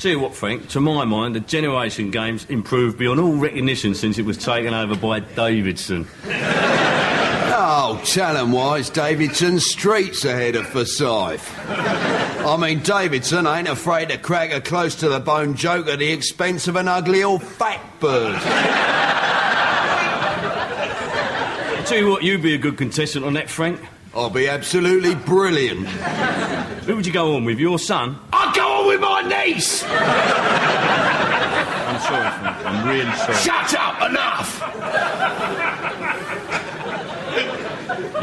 Tell you what, Frank, to my mind, the Generation Games improved beyond all recognition since it was taken over by Davidson. Oh, talent-wise, Davidson's streets ahead of Forsyth. I mean, Davidson ain't afraid to crack a close-to-the-bone joke at the expense of an ugly old fat bird. Tell you what, you'd be a good contestant on that, Frank. I'll be absolutely brilliant. Who would you go on with, your son? I'll go on with my niece! I'm sorry, Frank, I'm really sorry. Shut up, enough!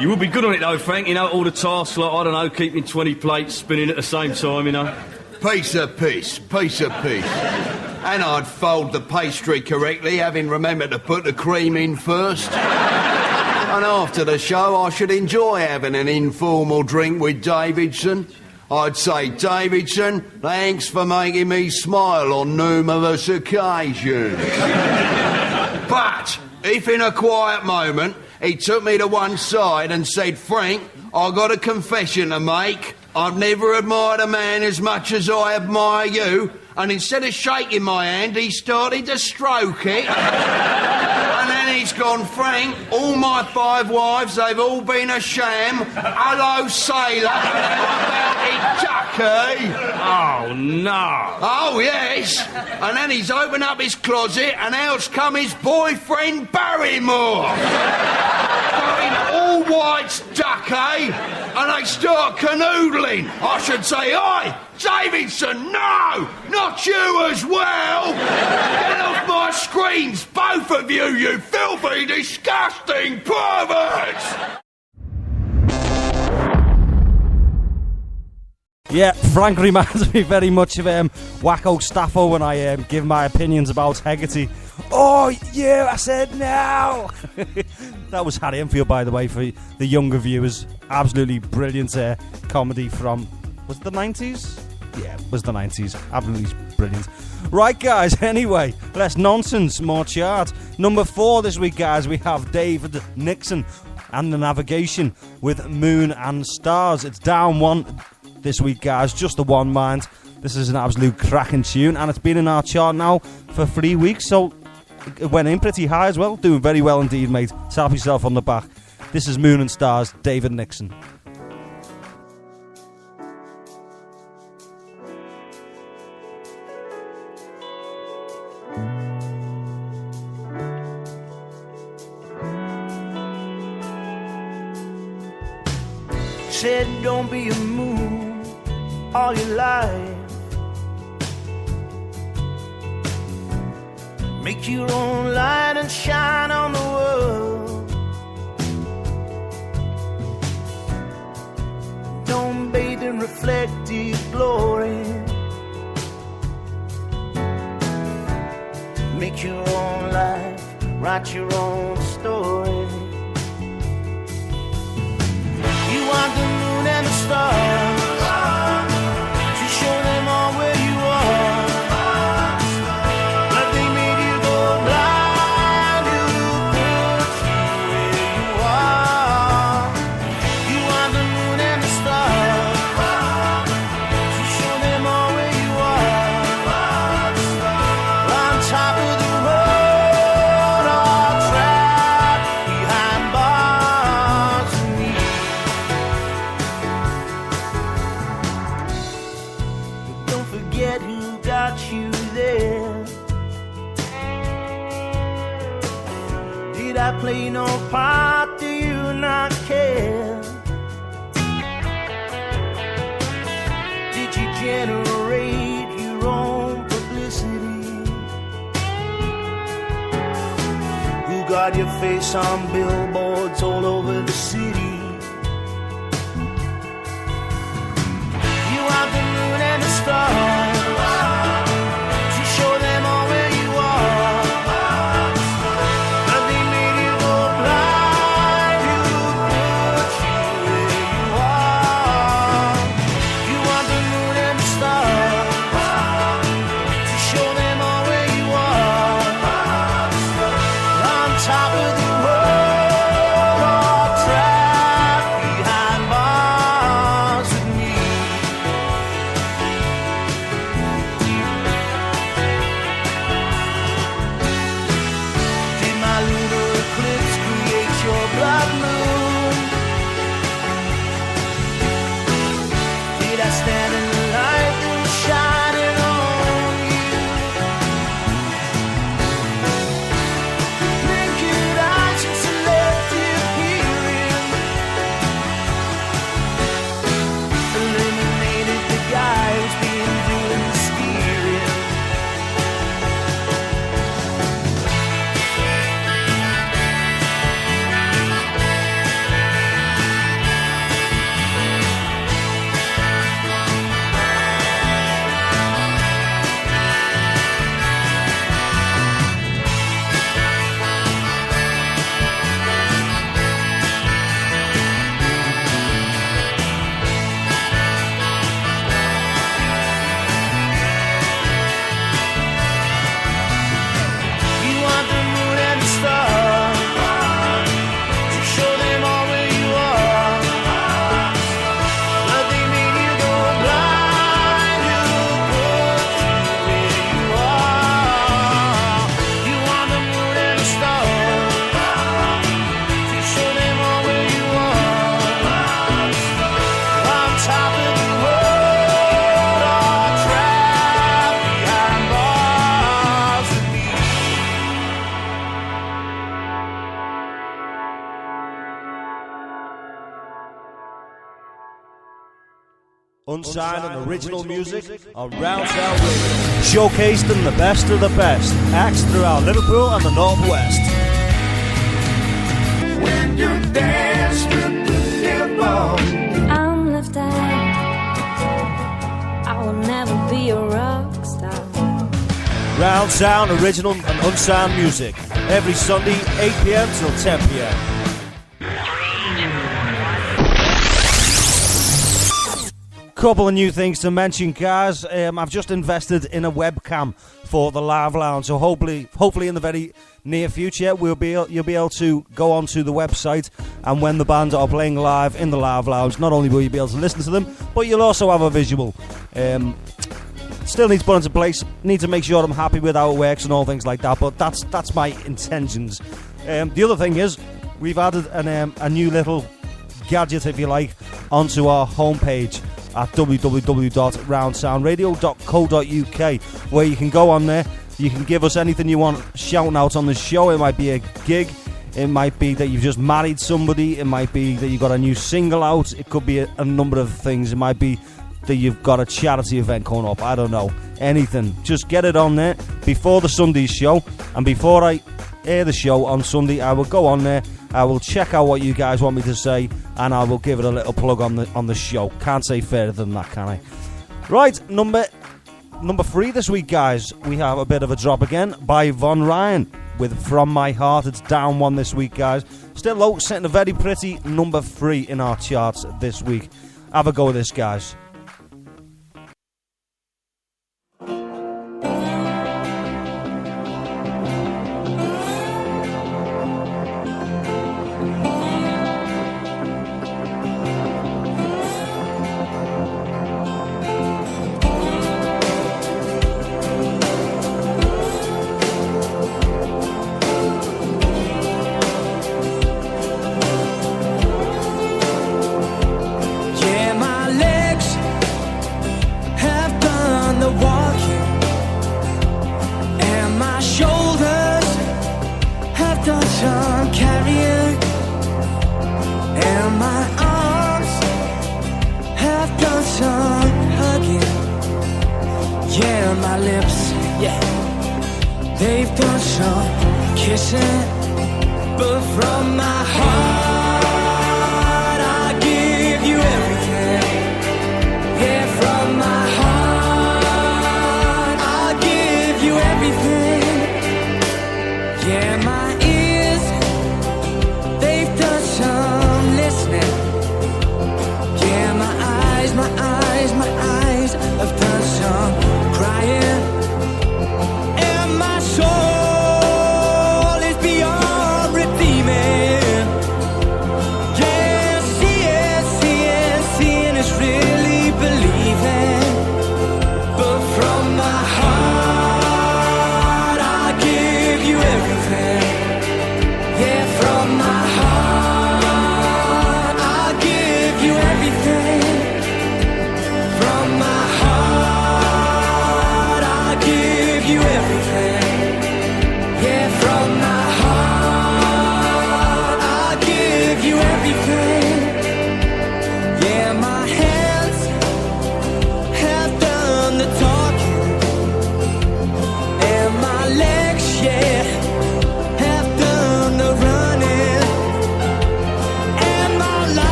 You would be good on it, though, Frank, you know, all the tasks, like, I don't know, keeping 20 plates spinning at the same time, you know. Piece of piece. And I'd fold the pastry correctly, having remembered to put the cream in first. And after the show, I should enjoy having an informal drink with Davidson. I'd say, Davidson, thanks for making me smile on numerous occasions. But if in a quiet moment he took me to one side and said, Frank, I've got a confession to make. I've never admired a man as much as I admire you. And instead of shaking my hand, he started to stroke it. And then he's gone, Frank, all my 5 wives, they've all been a sham. Hello, sailor. About Ducky. Oh, no. Oh, yes. And then he's opened up his closet, and out's come his boyfriend, Barrymore. Going all white Ducky, and they start canoodling. I should say, oi, Davidson, no! Not you as well! Get off my screens, both of you, you filthy, disgusting perverts! Yeah, Frank reminds me very much of Wacko Staffo when I give my opinions about Hegarty. Oh, yeah, I said no! That was Harry Enfield, by the way, for the younger viewers. Absolutely brilliant comedy from, was it the 90s? Yeah, it was the 90s. Absolutely brilliant. Right, guys, anyway, less nonsense, more chart. Number 4 this week, guys, we have David Nixon and The Navigation with Moon and Stars. It's down 1 this week, guys, just the one, mind. This is an absolute cracking tune, and it's been in our chart now for 3 weeks, so it went in pretty high as well. Doing very well indeed, mate. Tap yourself on the back. This is Moon and Stars, David Nixon. Said don't be a moon all your life. Make your own light and shine on the world. Don't bathe in reflected glory. Make your own life, write your own story. You want the moon and the stars to show them all where you are. But they made you go blind, who put you where you are. You want the moon and the stars to show them all where you are. On top of the road, all trapped behind bars and don't forget who got you there. Did I play no part? Do you not care? Did you generate your own publicity? Who got your face on billboards all over the city? You want the moon and the stars to show them all where you are. But they made you go blind, who put you where you are. You want the moon and the stars to show them all where you are. On top of the world, all trapped Unsigned and original music on Round Sound Radio. Showcasing the best of the best. Acts throughout Liverpool and the Northwest. When you dance with the devil, I'm left out. I will never be a rock star. Round Sound, original and unsigned music. Every Sunday, 8 p.m. till 10 p.m. Couple of new things to mention, guys. I've just invested in a webcam for the Live Lounge, so hopefully in the very near future you'll be able to go onto the website, and when the bands are playing live in the Live Lounge, not only will you be able to listen to them, but you'll also have a visual. Still needs put into place. Need to make sure I'm happy with how it works and all things like that. But that's my intentions. The other thing is we've added a new little gadget, if you like, onto our homepage at www.roundsoundradio.co.uk, where you can go on there. You can give us anything you want shouting out on the show. It might be a gig. It might be that you've just married somebody. It might be that you've got a new single out. It could be a number of things. It might be that you've got a charity event coming up. I don't know. Anything. Just get it on there before the Sunday show. And before I air the show on Sunday, I will go on there. I will check out what you guys want me to say, and I will give it a little plug on the show. Can't say fairer than that, can I? Right, number 3 this week, guys. We have a bit of a drop again by Von Ryan with From My Heart. It's down 1 this week, guys. Still low, sitting a very pretty number 3 in our charts this week. Have a go with this, guys.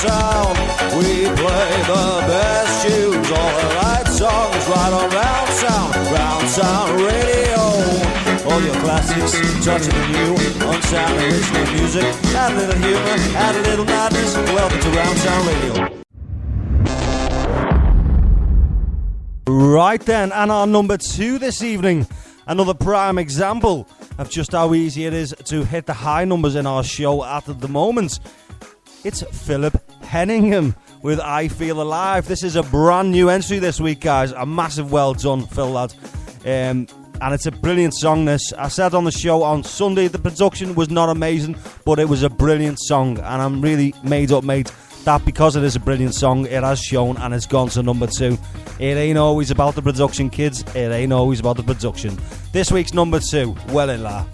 sound. We play the best tunes, all the right songs, right on Round Sound Radio. All your classics, touching the new, unsound original music. Add a little humor, add a little madness. Welcome to Round Sound Radio. Right then, and our number 2 this evening, another prime example of just how easy it is to hit the high numbers in our show at the moment. It's Philip Henningham with I Feel Alive. This is a brand new entry this week, guys. A massive well done, Phil, lad. And it's a brilliant song, this. I said on the show on Sunday the production was not amazing, but it was a brilliant song, and I'm really made up, mate, that because it is a brilliant song, it has shown and it's gone to number 2. It ain't always about the production, kids. It ain't always about the production. This week's number 2, Well in La.